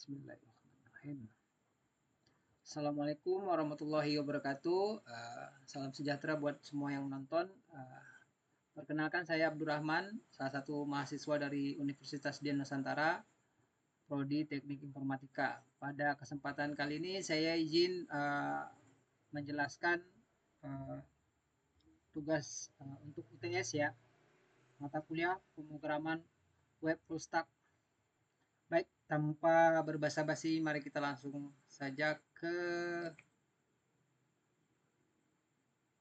Bismillahirrahmanirrahim. Assalamualaikum warahmatullahi wabarakatuh. Salam sejahtera buat semua yang menonton. Perkenalkan saya Abdurrahman, salah satu mahasiswa dari Universitas Dian Nusantara, Prodi Teknik Informatika. Pada kesempatan kali ini saya izin menjelaskan tugas untuk UTS ya, mata kuliah pemrograman web full stack. Baik, tanpa berbasa-basi, mari kita langsung saja ke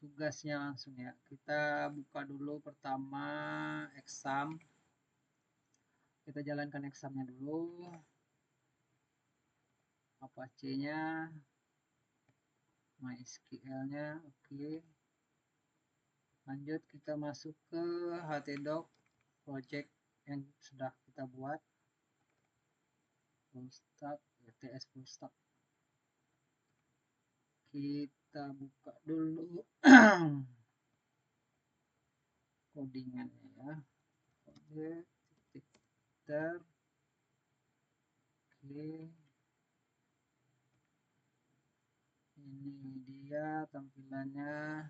tugasnya langsung ya. Kita buka dulu pertama exam. Kita jalankan examnya dulu. Apache-nya, MySQL-nya, oke. Lanjut kita masuk ke htdoc project yang sudah kita buat. Full stack, UTS full stack. Kita buka dulu codingannya ya. Kode titik ter. Oke. Ini dia tampilannya.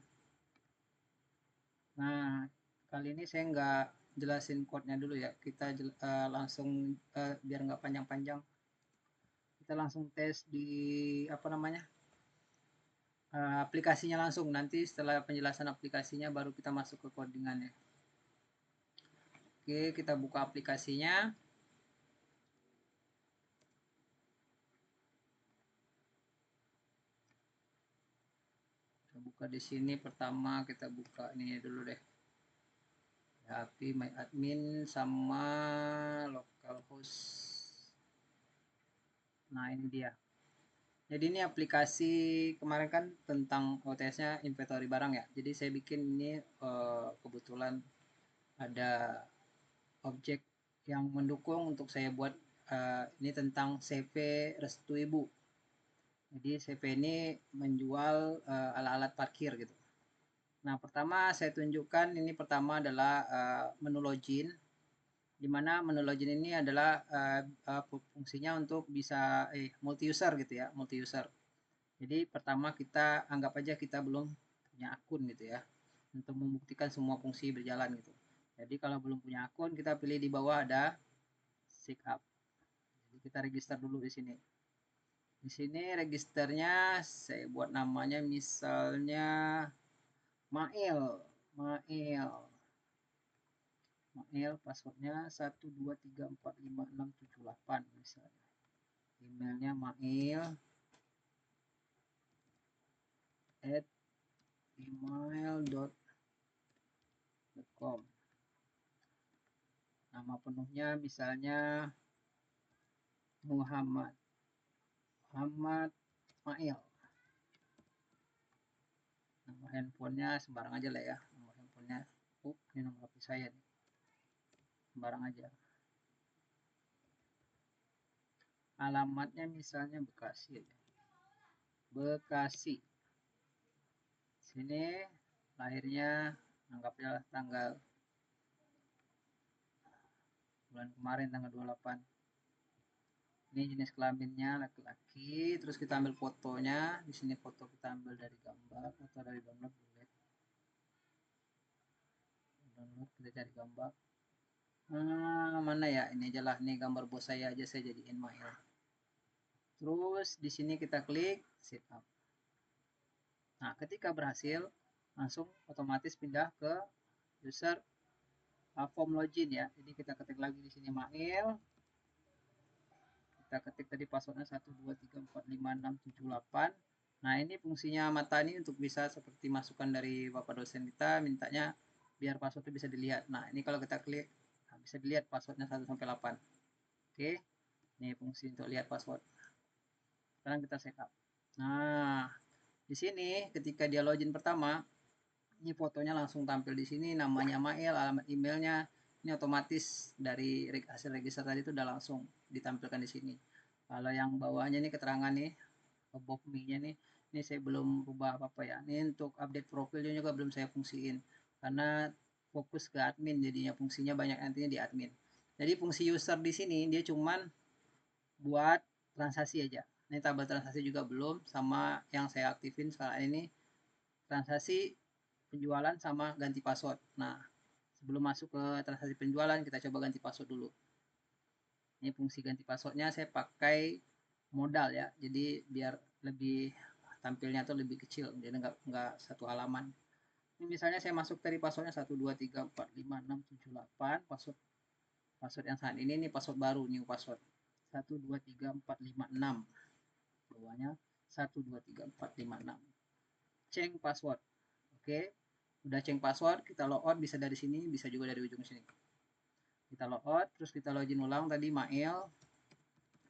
Nah, kali ini saya nggak jelasin code-nya dulu ya. Kita langsung biar nggak panjang-panjang. Kita langsung tes di apa namanya aplikasinya langsung. Nanti setelah penjelasan aplikasinya baru kita masuk ke codingannya. Oke, kita buka aplikasinya. Kita buka di sini pertama kita buka ini dulu deh. HP my admin sama localhost. Nah, ini dia. Jadi ini aplikasi kemarin kan tentang OTS-nya inventory barang ya. Jadi saya bikin ini kebetulan ada objek yang mendukung untuk saya buat ini tentang CV Restu Ibu. Jadi CV ini menjual alat-alat parkir gitu. Nah, pertama saya tunjukkan ini pertama adalah menu login, di mana menu login ini adalah fungsinya untuk bisa multi user gitu ya, multi user. Jadi pertama kita anggap aja kita belum punya akun gitu ya, untuk membuktikan semua fungsi berjalan gitu. Jadi kalau belum punya akun kita pilih di bawah ada sign up. Jadi kita register dulu di sini. Di sini registernya saya buat namanya misalnya Mail, passwordnya 123456678 misalnya. Emailnya mail@gmail.com. Nama penuhnya misalnya Muhammad Mail. Nama handphonenya sembarang aja lah ya. Nomor handphonenya, ini nomor HP saya nih. Sembarang aja. Alamatnya misalnya Bekasi aja. Bekasi. Sini lahirnya anggapnya tanggal bulan kemarin tanggal 28. Ini jenis kelaminnya laki-laki, terus kita ambil fotonya. Di sini foto kita ambil dari gambar atau dari download boleh. Download kita cari gambar. Mana ya? Ini aja lah, nih gambar bos saya aja saya jadiin mail. Terus di sini kita klik setup. Nah, ketika berhasil langsung otomatis pindah ke user form login ya. Jadi kita ketik lagi di sini mail. Kita ketik tadi passwordnya 123456678. Nah, ini fungsinya mata ini untuk bisa seperti masukan dari Bapak dosen kita, mintanya biar passwordnya bisa dilihat. Nah, ini kalau kita klik, bisa dilihat passwordnya 1-8. Oke, ini fungsi untuk lihat password. Sekarang kita setup. Nah, di sini ketika dia login pertama, ini fotonya langsung tampil di sini, namanya mail, alamat emailnya. Ini otomatis dari hasil register tadi itu udah langsung ditampilkan di sini. Kalau yang bawahnya ini keterangan nih, above me-nya nih, ini saya belum rubah apa-apa ya. Ini untuk update profilnya juga belum saya fungsiin karena fokus ke admin, jadinya fungsinya banyak nantinya di admin. Jadi fungsi user di sini dia cuman buat transaksi aja. Ini tabel transaksi juga belum, sama yang saya aktifin sekarang ini transaksi penjualan sama ganti password. Nah, sebelum masuk ke transaksi penjualan, kita coba ganti password dulu. Ini fungsi ganti passwordnya saya pakai modal ya, jadi biar lebih tampilnya tuh lebih kecil, jadi nggak satu halaman. Ini misalnya saya masuk dari passwordnya 1234567 8, password password yang saat ini password baru, new password 1234556, bawahnya 1234556, change password. Oke, udah change password, kita logout bisa dari sini, bisa juga dari ujung sini. Kita logout, terus kita login ulang tadi mail,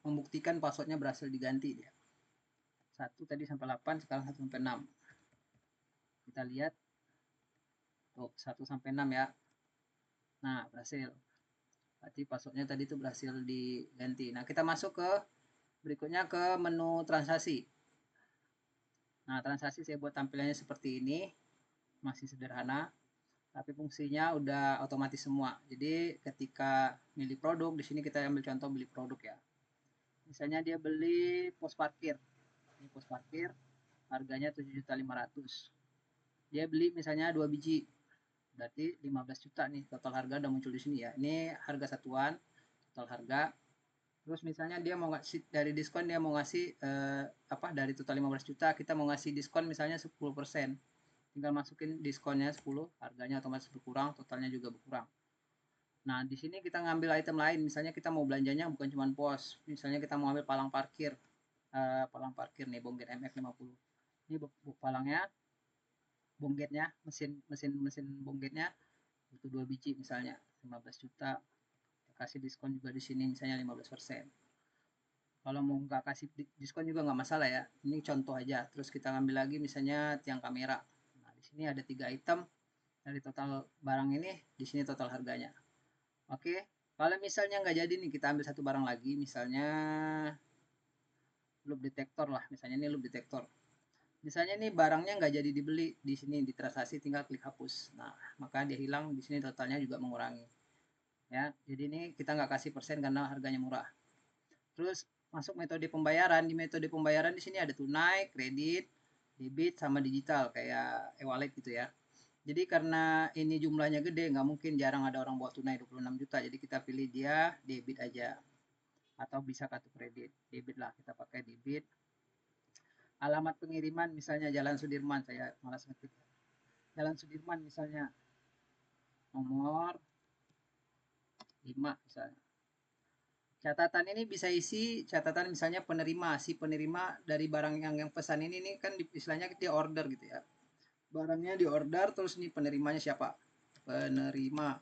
membuktikan passwordnya berhasil diganti dia. 1 tadi sampai 8, sekarang 1 sampai 6. Kita lihat tuh 1 sampai 6 ya. Nah, berhasil. Berarti passwordnya tadi itu berhasil diganti. Nah, kita masuk ke berikutnya ke menu transaksi. Nah, transaksi saya buat tampilannya seperti ini. Masih sederhana, tapi fungsinya udah otomatis semua. Jadi ketika milih produk, di sini kita ambil contoh beli produk ya. Misalnya dia beli pos parkir. Ini pos parkir, harganya 7.500.000. Dia beli misalnya 2 biji. Berarti 15 juta nih total harga udah muncul di sini ya. Ini harga satuan, total harga. Terus misalnya dia mau ngasih dari diskon, dia mau ngasih dari total 15 juta kita mau ngasih diskon misalnya 10%. Tinggal masukin diskonnya 10, harganya otomatis berkurang, totalnya juga berkurang. Nah, di sini kita ngambil item lain, misalnya kita mau belanjanya bukan cuma pos, misalnya kita mau ambil palang parkir. Palang parkir nih Bongget MX50. Ini palangnya, bonggetnya, mesin bonggetnya butuh 2 biji misalnya 15 juta. Kasih diskon juga di sini misalnya 15%. Kalau mau nggak kasih diskon juga nggak masalah ya. Ini contoh aja. Terus kita ngambil lagi misalnya tiang kamera. Nah, di sini ada 3 item dari total barang ini, di sini total harganya. Oke, kalau misalnya nggak jadi nih, kita ambil satu barang lagi, misalnya loop detektor lah, misalnya ini loop detektor. Misalnya nih barangnya nggak jadi dibeli, di sini di transaksi tinggal klik hapus. Nah, maka dia hilang, di sini totalnya juga mengurangi. Ya, jadi ini kita nggak kasih persen karena harganya murah. Terus masuk metode pembayaran. Di metode pembayaran di sini ada tunai, kredit, debit, sama digital kayak e-wallet gitu ya. Jadi karena ini jumlahnya gede, nggak mungkin, jarang ada orang bawa tunai 26 juta. Jadi kita pilih dia debit aja. Atau bisa kartu kredit. Debit lah, kita pakai debit. Alamat pengiriman misalnya Jalan Sudirman, saya malas ngetik. Jalan Sudirman misalnya nomor 5 misalnya. Catatan ini bisa isi catatan misalnya penerima, si penerima dari barang yang pesan ini nih kan istilahnya dia order gitu ya. Barangnya di order, terus nih penerimanya siapa? Penerima.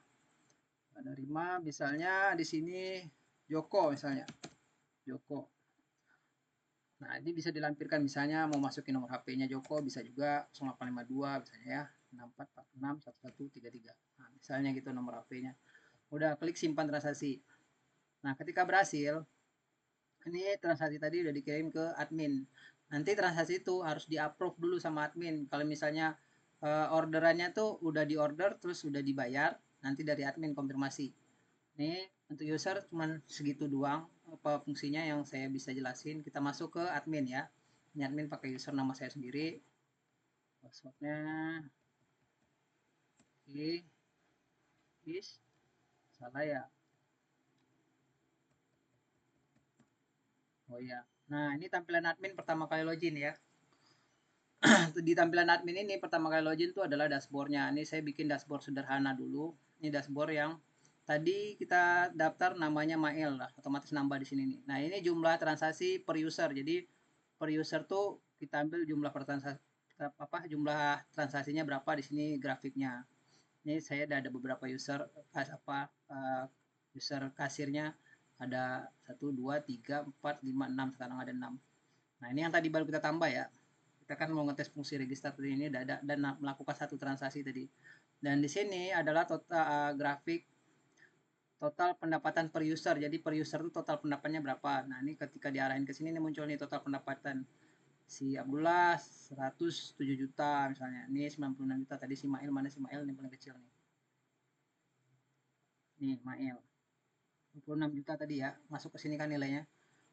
Penerima misalnya di sini Joko misalnya. Joko. Nah, ini bisa dilampirkan misalnya mau masukin nomor HP-nya Joko, bisa juga 0852 misalnya ya. 64461133. Nah, misalnya gitu nomor HP-nya. Udah klik simpan transaksi. Nah, ketika berhasil, ini transaksi tadi udah dikirim ke admin. Nanti transaksi itu harus di-approve dulu sama admin. Kalau misalnya orderannya tuh udah di-order terus udah dibayar, nanti dari admin konfirmasi. Ini untuk user cuman segitu doang apa fungsinya yang saya bisa jelasin. Kita masuk ke admin ya. Ini admin pakai user nama saya sendiri. Passwordnya is salah ya. Oh iya. Nah, ini tampilan admin pertama kali login ya. Di tampilan admin ini pertama kali login itu adalah dashboardnya. Ini saya bikin dashboard sederhana dulu. Ini dashboard yang tadi kita daftar namanya Mail lah, otomatis nambah di sini nih. Nah, ini jumlah transaksi per user. Jadi per user tuh kita ambil jumlah jumlah transaksinya berapa, di sini grafiknya. Ini saya ada beberapa user user kasirnya ada 1 2 3 4 5 6, sekarang ada 6. Nah, ini yang tadi baru kita tambah ya. Kita kan mau ngetes fungsi register tadi, ini ada dan melakukan satu transaksi tadi. Dan di sini adalah total grafik total pendapatan per user. Jadi per user itu total pendapatannya berapa. Nah, ini ketika diarahin ke sini ini muncul nih total pendapatan. Si Abdullah 107 juta misalnya. Ini 96 juta. Tadi si Mail, mana si Mail, ini paling kecil nih. Nih, Mail. 26 juta tadi ya. Masuk ke sini kan nilainya.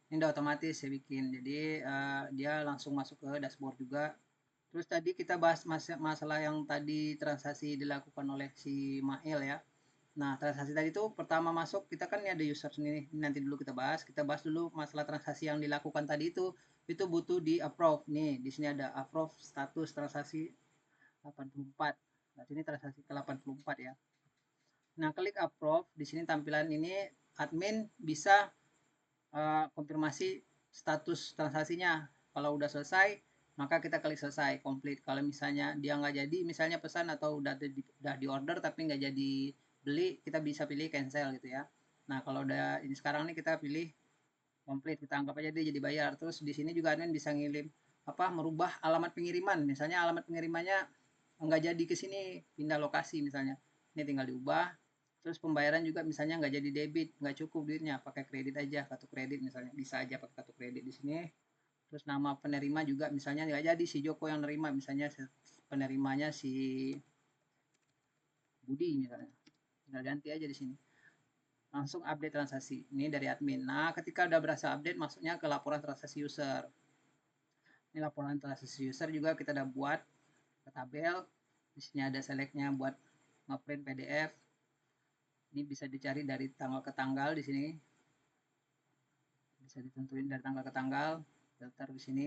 Ini udah otomatis saya bikin, jadi dia langsung masuk ke dashboard juga. Terus tadi kita bahas masalah yang tadi transaksi dilakukan oleh si Mail ya. Nah, transaksi tadi itu pertama masuk kita kan ini ada user sendiri. Nanti dulu kita bahas. Kita bahas dulu masalah transaksi yang dilakukan tadi itu butuh di approve. Nih, di sini ada approve status transaksi 84. Berarti ini transaksi ke 84 ya. Nah, klik approve. Di sini tampilan ini admin bisa konfirmasi status transaksinya. Kalau udah selesai, maka kita klik selesai, complete. Kalau misalnya dia nggak jadi, misalnya pesan atau udah di order tapi nggak jadi beli, kita bisa pilih cancel gitu ya. Nah, kalau udah ini sekarang nih kita pilih complete, kita anggap aja dia jadi bayar. Terus di sini juga admin bisa ngirim merubah alamat pengiriman. Misalnya alamat pengirimannya nggak jadi ke sini, pindah lokasi misalnya. Ini tinggal diubah. Terus pembayaran juga misalnya nggak jadi debit, nggak cukup duitnya, pakai kredit aja, kartu kredit misalnya, bisa aja pakai kartu kredit di sini. Terus nama penerima juga misalnya nggak jadi si Joko yang nerima, misalnya penerimanya si Budi misalnya, tinggal ganti aja di sini. Langsung update transaksi. Ini dari admin. Nah, ketika udah berhasil update, masuknya ke laporan transaksi user. Ini laporan transaksi user juga kita udah buat ke tabel. Di sini ada selectnya buat ngeprint PDF. Ini bisa dicari dari tanggal ke tanggal di sini. Bisa ditentuin dari tanggal ke tanggal. Filter di sini.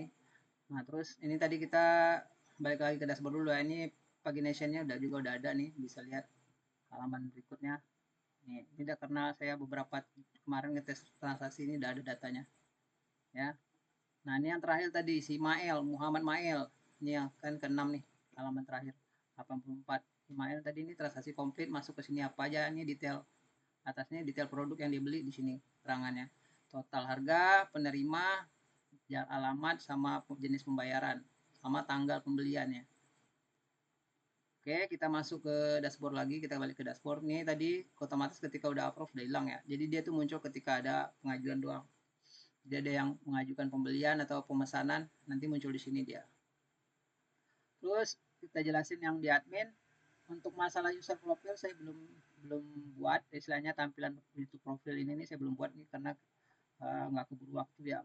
Nah, terus ini tadi kita balik lagi ke dashboard dulu ya. Ini paginationnya udah ada nih, bisa lihat halaman berikutnya. Nih, tidak karena saya beberapa kemarin ngetes transaksi ini udah ada datanya. Ya. Nah, ini yang terakhir tadi si Mael, Muhammad Mael. Ini yang kan ke-6 nih, halaman terakhir 84. Mael tadi ini transaksi komplit masuk ke sini apa aja, ini detail atasnya detail produk yang dibeli di sini terangannya. Total harga, penerima, alamat sama jenis pembayaran sama tanggal pembeliannya. Oke, kita masuk ke dashboard lagi, kita balik ke dashboard. Ini tadi otomatis ketika udah approve udah hilang ya. Jadi dia tuh muncul ketika ada pengajuan doang. Jadi ada yang mengajukan pembelian atau pemesanan, nanti muncul di sini dia. Terus kita jelasin yang di admin. Untuk masalah user profile saya belum belum buat, istilahnya tampilan YouTube profil ini nih saya belum buat nih karena nggak keburu waktu ya,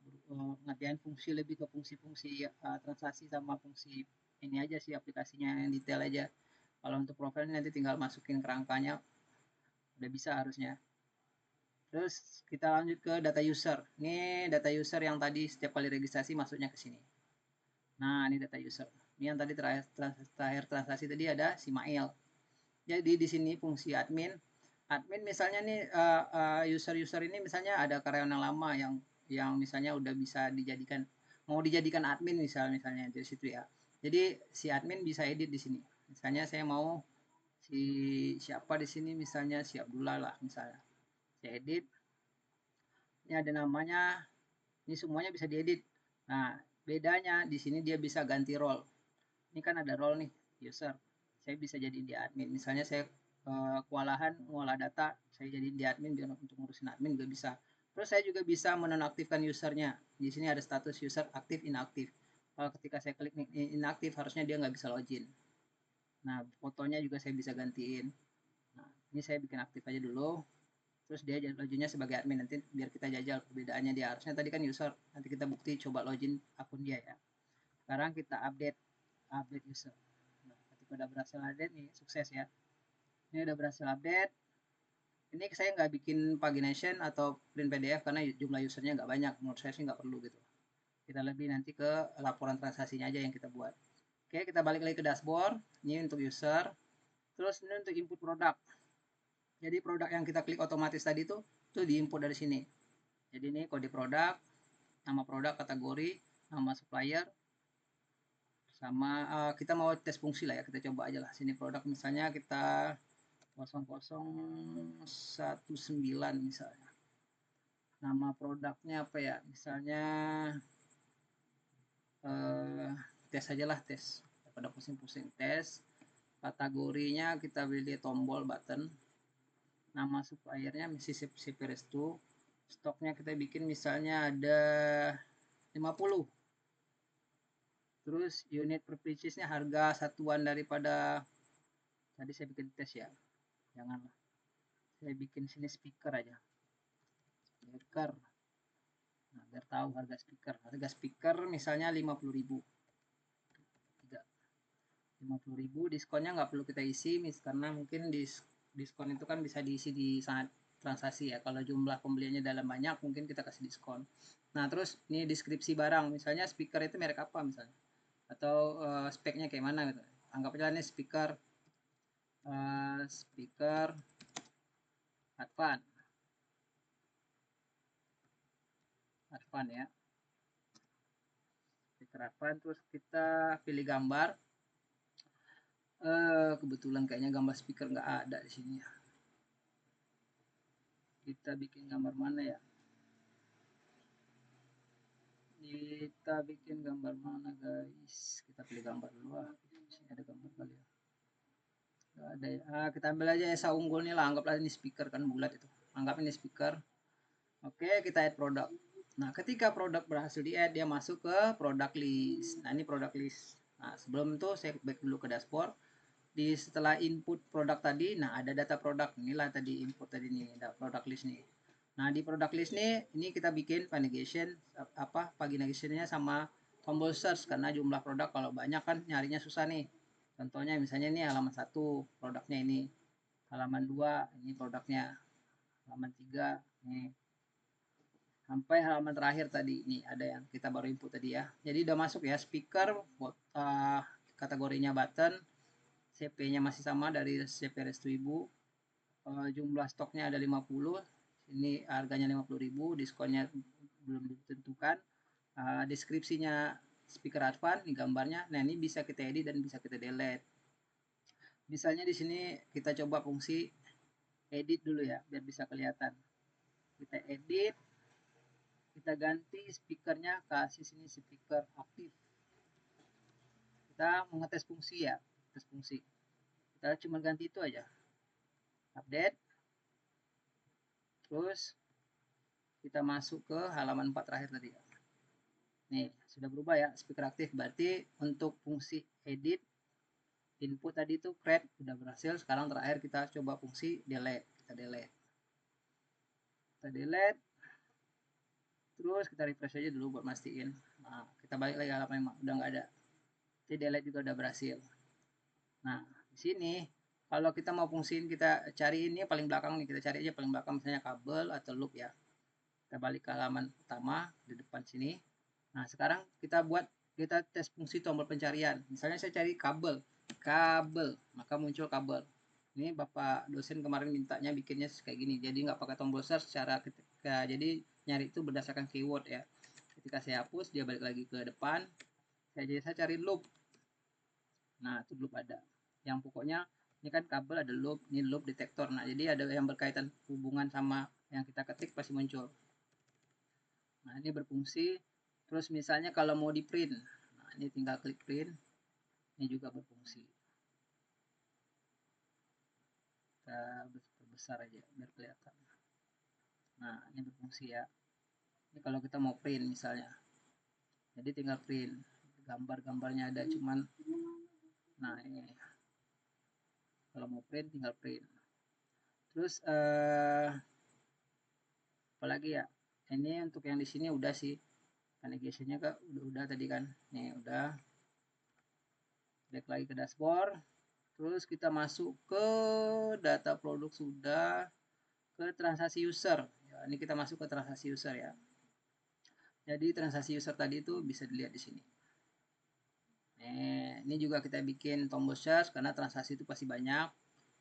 ngerjain fungsi lebih ke fungsi-fungsi transaksi sama fungsi ini aja sih, aplikasinya yang detail aja. Kalau untuk profil nanti tinggal masukin kerangkanya udah bisa harusnya. Terus kita lanjut ke data user. Ini data user yang tadi setiap kali registrasi masuknya ke sini. Nah, ini data user. Ini yang tadi terakhir transaksi tadi ada si Mail. Jadi di sini fungsi admin. Admin misalnya nih user-user ini misalnya ada karyawan yang lama yang misalnya udah bisa dijadikan, mau dijadikan admin misalnya dari situ ya. Jadi si admin bisa edit di sini. Misalnya saya mau si siapa di sini, misalnya si Abdullah lah misalnya. Saya edit. Ini ada namanya. Ini semuanya bisa diedit. Nah, bedanya di sini dia bisa ganti role. Ini kan ada role nih, user. Saya bisa jadi di admin. Misalnya saya kewalahan ngolah data, saya jadi di admin biar untuk ngurusin admin juga bisa. Terus saya juga bisa menonaktifkan usernya. Di sini ada status user aktif inaktif. Ketika saya klik inaktif, harusnya dia nggak bisa login. Nah, fotonya juga saya bisa gantiin. Nah, ini saya bikin aktif aja dulu. Terus dia loginnya sebagai admin, nanti biar kita jajal perbedaannya dia. Harusnya tadi kan user, nanti kita bukti coba login akun dia ya. Sekarang kita update user. Nah, ketika udah berhasil update nih, sukses ya. Ini udah berhasil update. Ini saya nggak bikin pagination atau print PDF karena jumlah usernya nggak banyak. Menurut saya sih nggak perlu gitu. Kita lebih nanti ke laporan transaksinya aja yang kita buat. Oke, kita balik lagi ke dashboard. Ini untuk user. Terus ini untuk input produk. Jadi produk yang kita klik otomatis tadi tuh diinput dari sini. Jadi ini kode produk, nama produk, kategori, nama supplier, sama kita mau tes fungsi lah ya, kita coba aja lah. Sini produk misalnya kita 0019 misalnya. Nama produknya apa ya? Misalnya tes aja lah, tes. Daripada pusing-pusing tes. Kategorinya kita pilih tombol button. Nama suppliernya misi Siperestu. Stoknya kita bikin misalnya ada 50. Terus unit per purchase-nya harga satuan daripada tadi saya bikin tes ya. Janganlah. Saya bikin sini speaker aja. Speaker. Nah, biar tahu harga speaker misalnya 50.000, 50.000 diskonnya nggak perlu kita isi karena mungkin diskon itu kan bisa diisi di saat transaksi ya. Kalau jumlah pembeliannya dalam banyak mungkin kita kasih diskon. Nah terus ini deskripsi barang, misalnya speaker itu merek apa misalnya, atau speknya kayak mana gitu. Anggap aja ini speaker Advan ya, speaker Advan. Terus kita pilih gambar. Kebetulan kayaknya gambar speaker nggak ada di sini ya. Kita bikin gambar mana ya? Kita bikin gambar mana guys? Kita pilih gambar dulu lah. Di sini ada gambar kali ya. Nggak ada ya. Kita ambil aja Esa Unggul nih lah. Anggaplah ini speaker kan bulat itu. Anggap ini speaker. Oke, kita add produk. Nah, ketika produk berhasil di add, dia masuk ke product list. Nah, ini product list. Nah, sebelum itu saya back dulu ke dashboard. Setelah input produk tadi, nah ada data produk. Inilah tadi input tadi nih, ada product list nih. Nah, di product list nih, ini kita bikin navigation, pagination-nya sama tombol search, karena jumlah produk kalau banyak kan nyarinya susah nih. Contohnya misalnya ini halaman 1, produknya ini. Halaman 2, ini produknya. Halaman 3, nih. Sampai halaman terakhir tadi, ini ada yang kita baru input tadi ya. Jadi udah masuk ya, speaker, kategorinya button, CP-nya masih sama dari CP Restu Ibu. Jumlah stoknya ada 50. Ini harganya 50.000, diskonnya belum ditentukan. Deskripsinya speaker Advan, ini gambarnya. Nah, ini bisa kita edit dan bisa kita delete. Misalnya di sini kita coba fungsi edit dulu ya, biar bisa kelihatan. Kita edit, kita ganti speakernya, kasih sini speaker aktif. Kita mengetes fungsi ya, tes fungsi. Kita cuma ganti itu aja. Update. Terus kita masuk ke halaman 4 terakhir tadi. Nih, sudah berubah ya, speaker aktif. Berarti untuk fungsi edit, input tadi itu create sudah berhasil. Sekarang terakhir kita coba fungsi delete. Kita delete. Terus kita refresh aja dulu buat mastiin. Nah, kita balik lagi halaman 5, udah nggak ada. Jadi delete juga udah berhasil. Nah, di sini kalau kita mau fungsiin, kita cari ini paling belakang nih, kita cari aja paling belakang misalnya kabel atau loop ya. Kita balik ke halaman pertama di depan sini. Nah, sekarang kita tes fungsi tombol pencarian. Misalnya saya cari kabel, maka muncul kabel. Ini Bapak dosen kemarin mintanya bikinnya kayak gini. Jadi nggak pakai tombol search secara ketika, jadi nyari itu berdasarkan keyword ya. Ketika saya hapus, dia balik lagi ke depan. Saya cari loop. Nah, itu loop ada. Yang pokoknya ini kan kabel ada loop, ini loop detektor. Nah, jadi ada yang berkaitan hubungan sama yang kita ketik pasti muncul. Nah, ini berfungsi. Terus misalnya kalau mau di print, nah ini tinggal klik print. Ini juga berfungsi. Kita besar aja biar kelihatan. Nah, ini berfungsi ya. Ini kalau kita mau print misalnya. Jadi tinggal print. Gambar-gambarnya ada cuman, nah ini. Kalau mau print tinggal print. Terus apalagi ya? Ini untuk yang di sini udah sih. Navigation-nya kak udah tadi kan. Nih udah. Back lagi ke dashboard. Terus kita masuk ke data produk sudah, ke transaksi user. Ya, ini kita masuk ke transaksi user ya. Jadi transaksi user tadi itu bisa dilihat di sini. Ini juga kita bikin tombol search karena transaksi itu pasti banyak,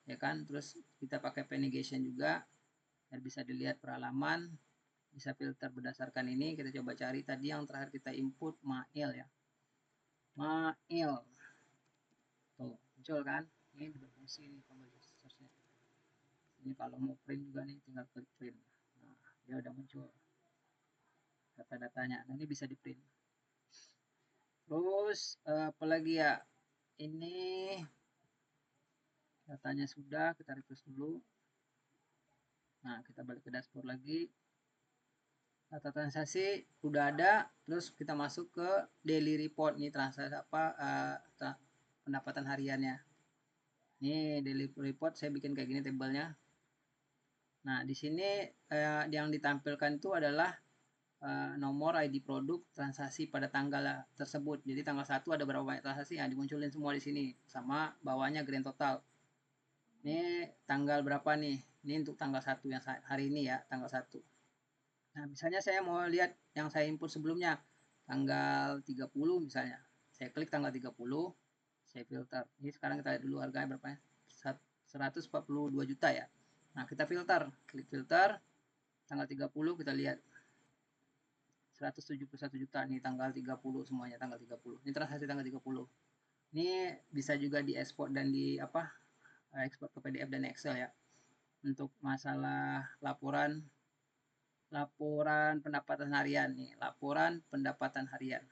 ya kan. Terus kita pakai navigation juga dan bisa dilihat per halaman, bisa filter berdasarkan ini. Kita coba cari tadi yang terakhir kita input mail ya. Mail. Tuh, muncul kan? Ini berfungsi nih tombol search-nya. Ini kalau mau print juga nih tinggal klik print. Nah, dia udah muncul data-datanya. Nah, ini bisa di print. Terus apalagi ya, ini datanya sudah, kita refresh dulu. Nah, kita balik ke dashboard lagi. Data transaksi udah ada. Terus kita masuk ke daily report nih, transaksi apa, pendapatan hariannya. Ini daily report saya bikin kayak gini tabelnya. Nah, di sini yang ditampilkan itu adalah nomor ID produk transaksi pada tanggal tersebut. Jadi tanggal 1 ada berapa banyak transaksi yang dimunculin semua di sini sama bawahnya grand total. Ini tanggal berapa nih? Ini untuk tanggal 1 yang hari ini ya, tanggal 1. Nah, misalnya saya mau lihat yang saya input sebelumnya, tanggal 30 misalnya. Saya klik tanggal 30, saya filter. Ini sekarang kita lihat dulu harganya berapa ya. 142 juta ya. Nah, kita filter, klik filter, tanggal 30 kita lihat 171 juta nih tanggal 30 semuanya tanggal 30. Ini transaksi tanggal 30. Ini bisa juga diekspor dan di apa? Ekspor ke PDF dan Excel ya. Untuk masalah laporan pendapatan harian nih, laporan pendapatan harian.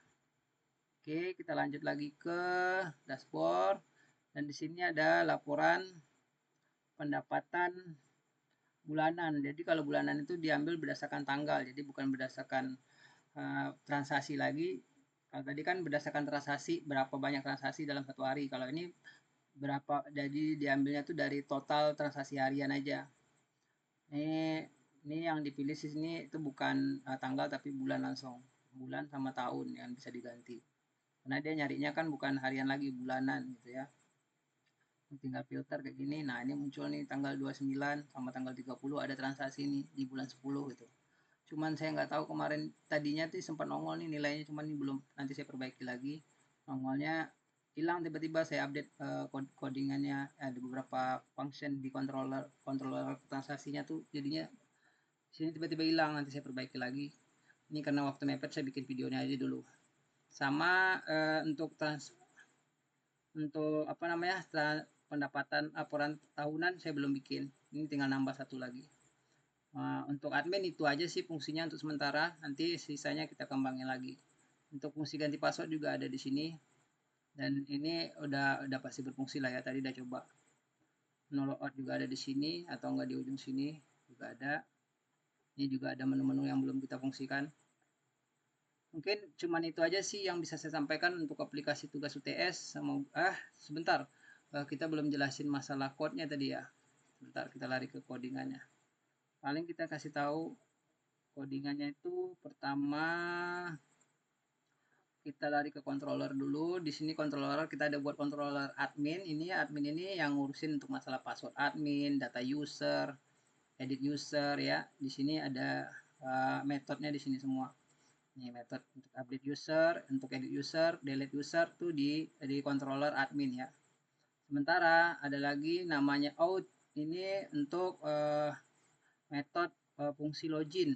Oke, kita lanjut lagi ke dashboard dan di sini ada laporan pendapatan bulanan. Jadi kalau bulanan itu diambil berdasarkan tanggal, jadi bukan berdasarkan transaksi lagi. Kalau tadi kan berdasarkan transaksi, berapa banyak transaksi dalam satu hari. Kalau ini berapa, jadi diambilnya tuh dari total transaksi harian aja. Ini yang dipilih di sini itu bukan tanggal tapi bulan langsung. Bulan sama tahun yang bisa diganti. Karena dia nyarinya kan bukan harian lagi, bulanan gitu ya. Tinggal filter kayak gini. Nah, ini muncul nih tanggal 29 sama tanggal 30 ada transaksi nih di bulan 10 gitu. Cuman saya nggak tahu kemarin tadinya tuh sempat nongol nih nilainya, cuman ini belum, nanti saya perbaiki lagi. Nongolnya hilang tiba-tiba, saya update codingannya, ada beberapa function di controller transaksinya tuh jadinya sini tiba-tiba hilang, nanti saya perbaiki lagi. Ini karena waktu mepet, saya bikin videonya aja dulu. Sama untuk apa namanya, pendapatan laporan tahunan saya belum bikin, ini tinggal nambah satu lagi. Untuk admin itu aja sih fungsinya untuk sementara, nanti sisanya kita kembangin lagi. Untuk fungsi ganti password juga ada di sini, dan ini udah pasti berfungsi lah ya, tadi udah coba. No logout juga ada di sini, atau enggak di ujung sini juga ada. Ini juga ada menu-menu yang belum kita fungsikan. Mungkin cuman itu aja sih yang bisa saya sampaikan untuk aplikasi tugas UTS. Sebentar, kita belum jelasin masalah code-nya tadi ya. Sebentar, kita lari ke codingannya. Paling kita kasih tahu codingannya itu pertama kita lari ke controller dulu. Di sini controller kita ada buat controller admin. Ini admin ini yang ngurusin untuk masalah password admin, data user, edit user ya. Di sini ada metodenya di sini semua. Ini metode untuk update user, untuk edit user, delete user tuh di controller admin ya. Sementara ada lagi namanya out. Ini untuk metode fungsi login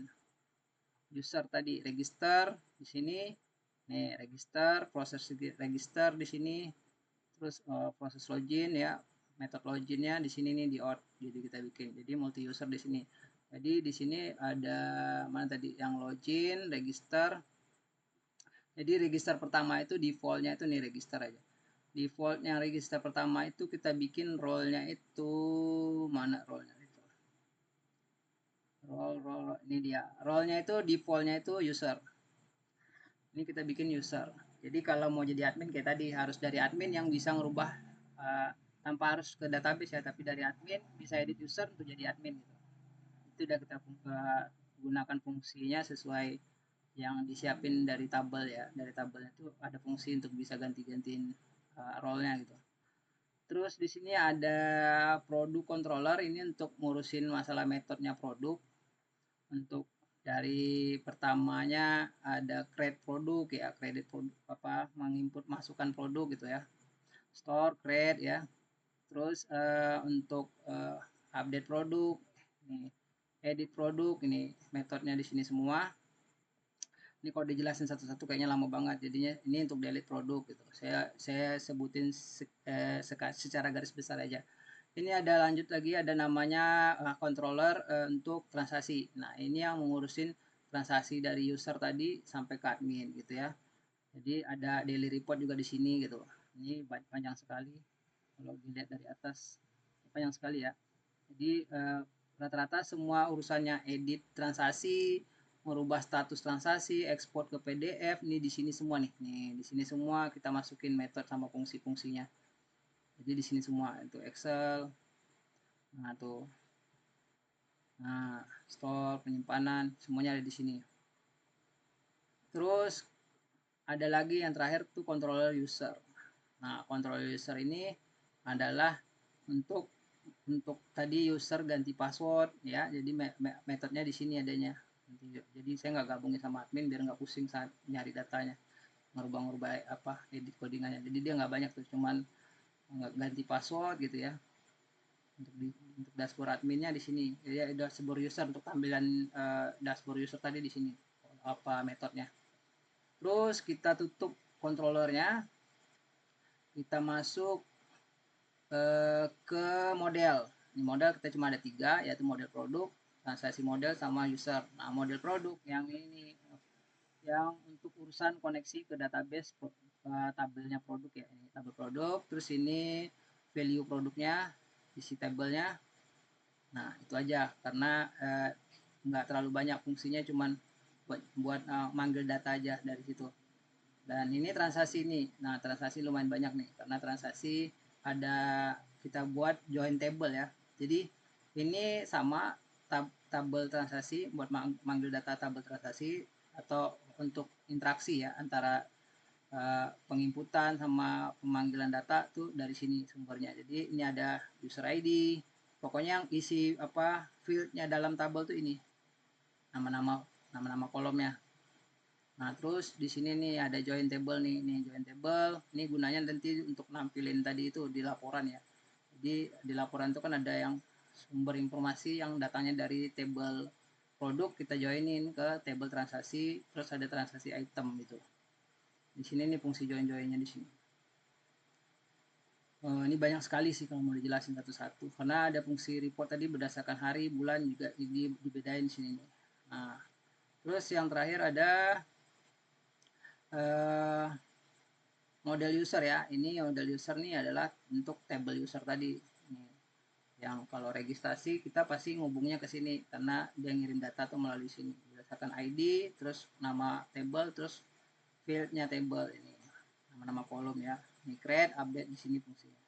user tadi, register di sini. Nih, register, proses register di sini. Terus proses login ya, metode loginnya di sini nih di out. Jadi kita bikin. Jadi multi user di sini. Jadi di sini ada mana tadi yang login, register. Jadi register pertama itu defaultnya itu nih register aja. Defaultnya register pertama itu kita bikin role-nya itu mana role-nya itu? Role ini dia. Role-nya itu defaultnya itu user. Ini kita bikin user. Jadi kalau mau jadi admin kayak tadi harus dari admin yang bisa ngerubah tanpa harus ke database ya, tapi dari admin bisa edit user untuk jadi admin gitu. Itu udah kita gunakan fungsinya sesuai yang disiapin dari tabel ya. Dari tabelnya itu ada fungsi untuk bisa ganti-gantiin role-nya gitu. Terus di sini ada produk controller, ini untuk ngurusin masalah metodenya produk. Untuk dari pertamanya ada create produk ya, kredit produk apa, menginput masukkan produk gitu ya. Store, create ya. Terus untuk update produk, ini edit produk, ini metodenya di sini semua. Ini kalau dijelasin satu-satu kayaknya lama banget, jadinya ini untuk delete produk gitu. Saya sebutin secara garis besar aja. Ini ada lanjut lagi, ada namanya controller untuk transaksi. Nah, ini yang mengurusin transaksi dari user tadi sampai ke admin gitu ya. Jadi ada daily report juga di sini gitu. Ini panjang sekali. Kalau dilihat dari atas panjang sekali ya. Jadi rata-rata semua urusannya edit transaksi, merubah status transaksi, ekspor ke PDF, ini di sini semua nih. Nih, di sini semua kita masukin metode sama fungsi-fungsinya. Jadi di sini semua itu Excel. Nah, tuh. Nah, store, penyimpanan, semuanya ada di sini. Terus ada lagi yang terakhir tuh controller user. Nah, controller user ini adalah untuk tadi user ganti password ya. Jadi metodenya di sini adanya. Jadi saya nggak gabungin sama admin biar nggak pusing saat nyari datanya, ngerubah-ngerubah apa edit codingannya. Jadi dia nggak banyak tuh, cuman ganti password gitu ya. Untuk dashboard adminnya di sini. Jadi dashboard user untuk tampilan dashboard user tadi di sini apa metodenya. Terus kita tutup controllernya, kita masuk ke model. Ini model kita cuma ada 3, yaitu model produk, transaksi model, sama user. Nah, model produk yang ini yang untuk urusan koneksi ke database tabelnya produk ya. Ini tabel produk, terus ini value produknya, isi tabelnya. Nah, itu aja karena nggak terlalu banyak fungsinya, cuman buat manggil data aja dari situ. Dan ini transaksi ini. Nah, transaksi lumayan banyak nih karena transaksi ada kita buat join table ya. Jadi ini sama tabel transaksi buat manggil data tabel transaksi atau untuk interaksi ya antara penginputan sama pemanggilan data tuh dari sini sumbernya. Jadi ini ada user ID. Pokoknya yang isi apa fieldnya dalam tabel tuh ini nama-nama kolomnya. Nah, terus di sini nih ada join table nih. Nih join table. Ini gunanya nanti untuk nampilin tadi itu di laporan ya. Jadi di laporan itu kan ada yang sumber informasi yang datangnya dari table produk, kita joinin ke table transaksi, terus ada transaksi item gitu. Di sini nih fungsi join-joinnya di sini. Ini banyak sekali sih kalau mau dijelasin satu-satu. Karena ada fungsi report tadi berdasarkan hari, bulan juga dibedain di sini nih. Nah, terus yang terakhir ada eh, model user ya. Ini model user nih adalah untuk table user tadi. Ini yang kalau registrasi kita pasti ngubungnya ke sini karena dia ngirim data tuh melalui sini berdasarkan ID, terus nama table, terus fieldnya table ini nama-nama kolom ya. Ini create, update di sini fungsinya.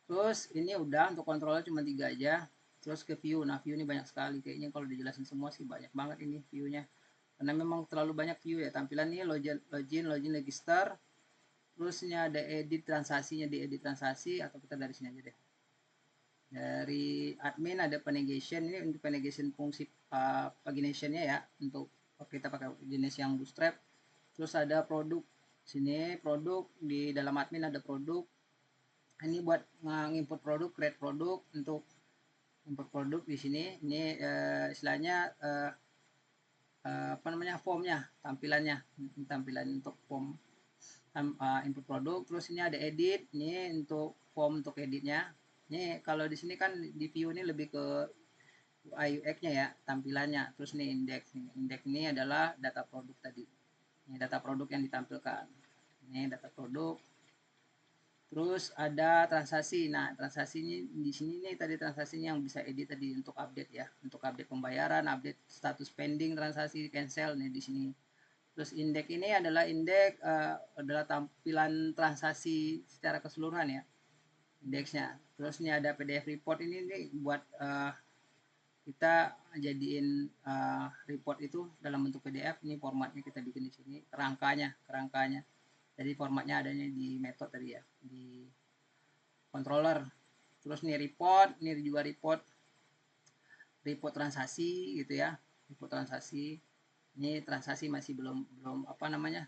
Terus ini udah untuk controller cuma 3 aja. Terus ke view. Nah, view ini banyak sekali. Kayaknya kalau dijelasin semua sih banyak banget ini view-nya. Karena memang terlalu banyak view ya. Tampilan ini login register. Terus ini ada edit transaksinya, di edit transaksi atau kita dari sini aja deh. Dari admin ada pagination, ini untuk pagination fungsi paginationnya ya, untuk kita pakai jenis yang bootstrap. Terus ada produk, sini produk, di dalam admin ada produk. Ini buat ngimport produk, create produk, untuk import produk di sini. Ini istilahnya apa namanya, formnya, tampilan untuk form input produk. Terus ini ada edit, ini untuk form untuk editnya. Ini kalau di sini kan di view ini lebih ke UI UX-nya ya, tampilannya. Terus nih indeks ini adalah data produk tadi. Ini data produk yang ditampilkan. Ini data produk. Terus ada transaksi. Nah, transaksi ini di sini nih tadi transaksinya yang bisa edit tadi untuk update ya, untuk update pembayaran, update status pending transaksi, cancel nih di sini. Terus indeks ini adalah indeks adalah tampilan transaksi secara keseluruhan ya, indeksnya. Terus ini ada PDF report, ini nih buat kita jadiin report itu dalam bentuk PDF. Ini formatnya kita bikin di sini, kerangkanya. Jadi formatnya adanya di method tadi ya, di controller. Terus nih report, ini juga report transaksi gitu ya, report transaksi. Ini transaksi masih belum apa namanya,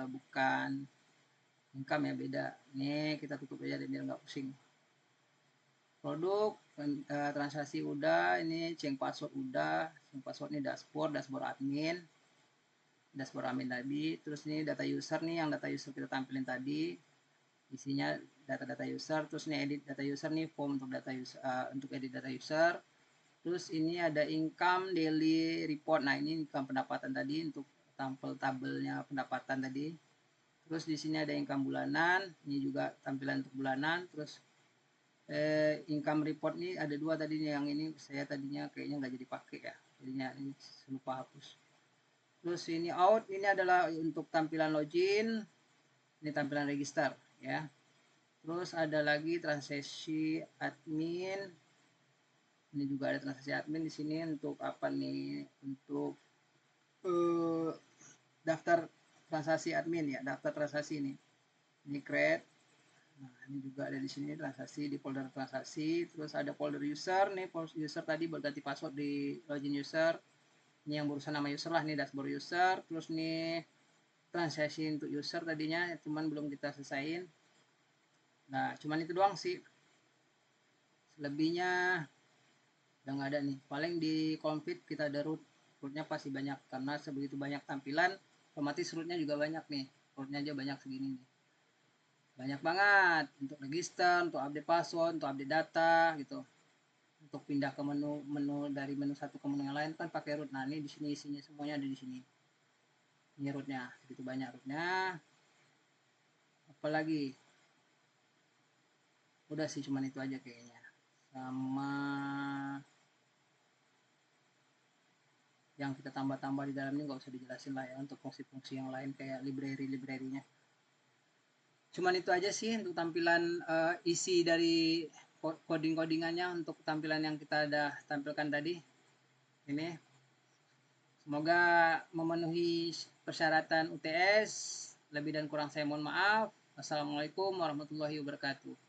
bukan income ya, beda. Ini kita tutup aja biar nggak pusing. Produk transaksi udah, ini change password udah, change password ini dashboard admin tadi. Terus ini data user nih, yang data user kita tampilin tadi, isinya data user. Terus ini edit data user nih, form untuk data user, untuk edit data user. Terus ini ada income daily report. Nah, ini income pendapatan tadi untuk tampil tabelnya pendapatan tadi. Terus di sini ada income bulanan, ini juga tampilan untuk bulanan. Terus income report ini ada 2 tadinya, yang ini saya tadinya kayaknya nggak jadi pakai ya, jadinya ini lupa hapus. Terus ini out, ini adalah untuk tampilan login, ini tampilan register ya. Terus ada lagi transaksi admin, ini juga ada transaksi admin di sini untuk apa nih, untuk daftar transaksi admin ya, daftar transaksi ini create. Nah, ini juga ada di sini transaksi, di folder transaksi. Terus ada folder user nih, folder user tadi berganti password di login user. Ini yang berusaha nama user lah, nih dashboard user. Terus nih transaksi untuk user tadinya, cuman belum kita selesaiin. Nah, cuman itu doang sih. Selebihnya udah nggak ada nih. Paling di config kita ada rootnya pasti banyak, karena sebegitu banyak tampilan, otomatis rootnya juga banyak nih. Rootnya aja banyak segini nih. Banyak banget untuk register, untuk update password, untuk update data gitu. Untuk pindah ke menu dari menu satu ke menu yang lain kan pakai root. Nah, ini di sini isinya semuanya ada di sini. Ini rootnya, begitu banyak rootnya. Apalagi udah sih, cuman itu aja kayaknya. Sama yang kita tambah-tambah di dalam ini nggak usah dijelasin lah ya, untuk fungsi-fungsi yang lain kayak library-nya. Cuman itu aja sih untuk tampilan isi dari coding-codingannya untuk tampilan yang kita udah tampilkan tadi. Ini semoga memenuhi persyaratan UTS. Lebih dan kurang saya mohon maaf. Assalamualaikum warahmatullahi wabarakatuh.